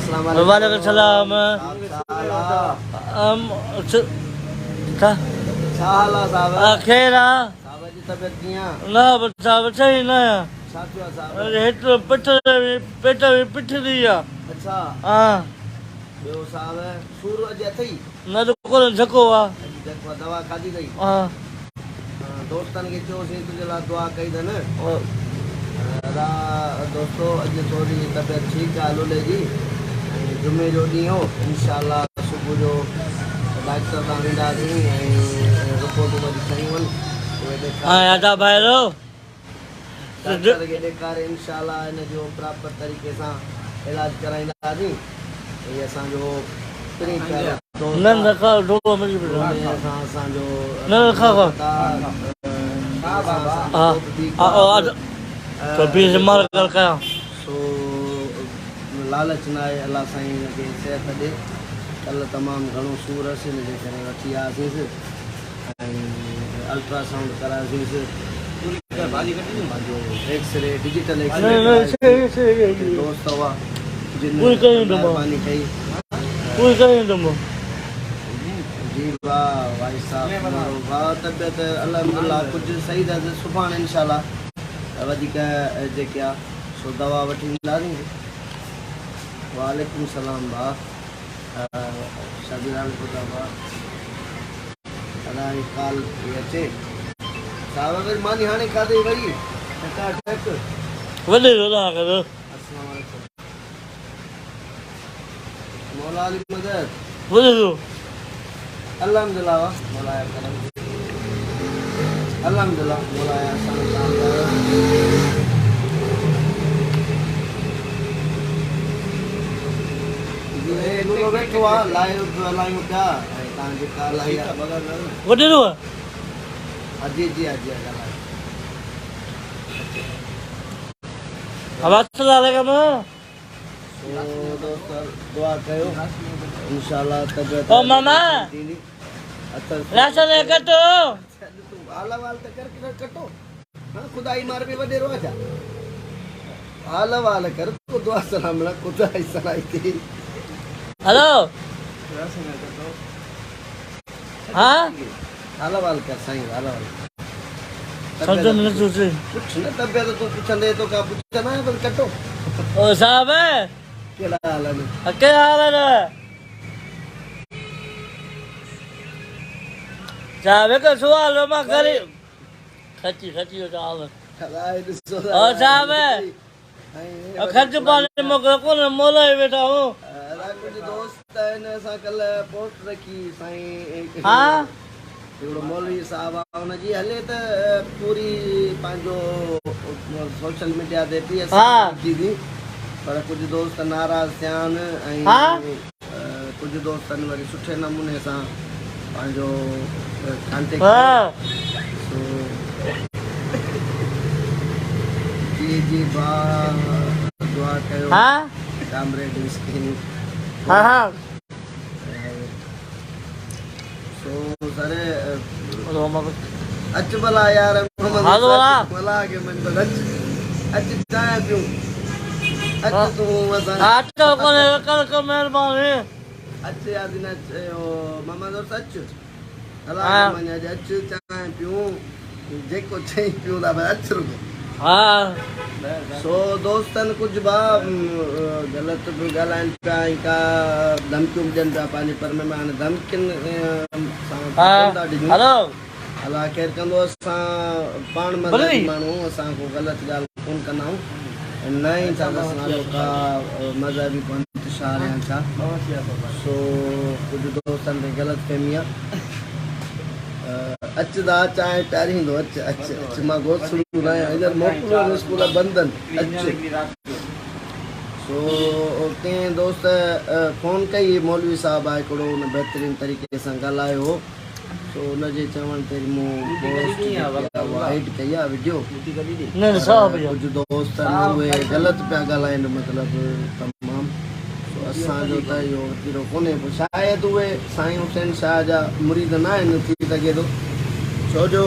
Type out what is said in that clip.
वालेकुम सलाम खेरा ना बच्चा बच्चा ही ना हेठ पिठ पेट में पिठ दी अच्छा हाँ ॿियो साहब सूर अॼु अथई न तो कोन झको आहे जेको दवा खाधी अथई हाँ दोस्तनि खे चयोसीं तुंहिंजे लाइ दुआ कई अथनि दोस्तो अॼु थोरी तबियत ठीकु आहे लुले जी ऐं जुमे जो ॾींहुं हो इंशाअल्लाह सुबुह जो डॉक्टर तां वेंदासीं ऐं रिपोर्टूं वरी खणी वञ हाँ आजा भाइरो डॉक्टर खे ॾेखारे इंशाअल्लाह हिन जो प्रॉपर तरीक़े सां इलाज कराईंदासीं हीअ असांजो न न खा ढोको मिली असांजो न खा खा हाँ तो बीस मार कर कया सो लालच न आहे अलाह साईं हिनखे सिहत ॾे कल्ह तमामु घणो सूर हुअसि हिन जे करे वठी आयासीं ऐं अल्ट्रासाउंड करायोसीं एक्सरे डिजिटल एक्सरे दोस्त हुआ जिन महिरबानी कई जी वाह भाई साहब वाह तबियत अल्हम्दुलिल्लाह कुझु सही अथसि सुभाणे इंशाअल्लाह वधीक जेके आहे सो दवा वठी ईंदासीं वालेकुम सलाम भाउ शादीराम खुदा भाउ अलाए काल अचे साहब अगरि मानी हाणे खाधे वई टक वॾे रोला करो अस्सलाम वालेकुम मौला अली मदद वॾे रो अल्हम्दुलिल्लाह वाह मौला करम अल्हम्दुलिल्लाह मौला लूलो वेठो आहे लाइव हलायूं पिया ऐं तव्हां जेका हलाई आहे वॾे रो जी जी जी ॻाल्हायो आवाज़ चला रहेगा ना दोस्त दुआ कयो इंशाअल्लाह तबियत ओ मामा राशन कटो हाल वाल त कर कटो हां खुदाई मार में वॾे रो छा हाल वाल कर को दुआ सलाम ला खुदाई सलाई थी हेलो राशन कटो हाँ हाल वाल कर साईं हाल वाल समझ न सोचे कुछ न तबियत तू पुछंदे तो का पुछना है पर कटो ओ साहब केड़ा हाल है क्या हाल है साहब का सवाल मा करे खची खची हो हाल खदाई दिसो ओ साहब खर्च पाने मोकल कोन मोला बैठा हूं कुछ दोस्त है ने सा कल पोस्ट रखी साईं हां हिकिड़ो मौलवी साहब आहे हुनजी हले त पूरी पंहिंजो सोशल मीडिया ते थी पर कुझु दोस्त नाराज़ थिया आहिनि ऐं कुझु दोस्तनि वरी सुठे नमूने सां पंहिंजो कॉन्टेक्ट जी जी दुआ कयो कामरेड स्क्रीन सरे अच भला यार भला के मन पर अच चाय पियो अच तू अच्छा कोने कर मेहरबानी अच यार दिन मामा दोस्त अच हला मन अच चाय पियो जेको चई पियो दा अच रुको हां सो दोस्तन कुछ बा गलत भी गालाइन पिया का धमकियूं ॾियनि पिया पंहिंजे पर में हाणे धमकियुनि हेलो हला केरु कंदो असां पाण माण्हू असां को ग़लति ॻाल्हि कोन कंदा आहियूं न ई छा नालो का मज़हबी इंतशार या छा सो कुझु दोस्तनि खे ग़लतफ़हमी आहे अच दा चांहि प्यारींदो अच अच अच मां गोसलू न आहियां हींअर मोकिलियो स्कूल बंदि आहिनि अच सो कंहिं दोस्त फ़ोन कई मौलवी साहब आहे हिकिड़ो हुन बहितरीन तरीक़े सां ॻाल्हायो हो सो हुनजे चवण ते मूं हाइट कई आहे वीडियो कुझु दोस्त उहे ग़लति पिया ॻाल्हाइनि मतिलबु तमामु असांजो त इहो वतीरो कोन्हे पोइ शायदि उहे साईं हुसैन शाह जा मुरीद न आहिनि थी सघे थो छो जो